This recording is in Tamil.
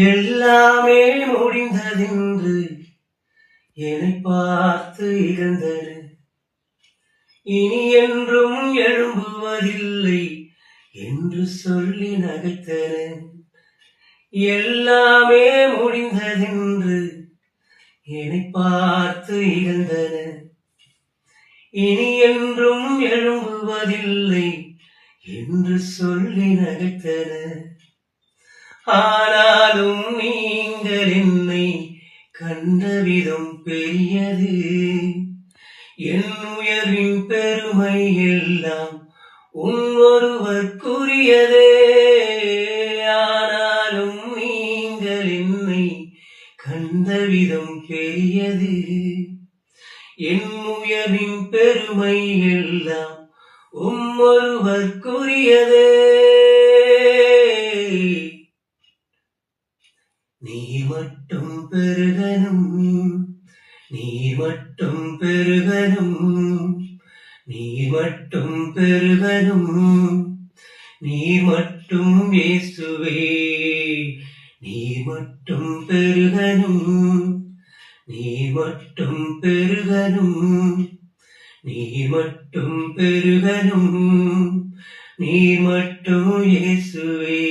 எல்லாமே முடிந்ததென்று என்னை பார்த்து இகழ்ந்தது. இனி என்றும் எழும்புவதில்லை என்று சொல்லி நகைத்தன. எல்லாமே முடிந்ததென்று என்னை பார்த்து இகழ்ந்தன. இனி என்றும் எழும்புவதில்லை என்று சொல்லி நகைத்தன. ஆனாலும் நீங்கள் என்னை கண்ட விதம் பெரியது. என் உயர்வின் பெருமை எல்லாம் ஒருவருக்குரியதே. ஆனாலும் நீங்கள் என்னை கண்ட விதம் பெரியது. என் உயர்வின் பெருமை எல்லாம் ஒருவருக்குரியதே. நீ மட்டும் பெருகனும், நீ மட்டும் பெருகனும், நீ மட்டும் பெருகனும், நீ மட்டும் இயேசுவே. நீ மட்டும் பெருகனும், நீ மட்டும் பெருகனும், நீ மட்டும் பெருகனும், நீ மட்டும் இயேசுவே.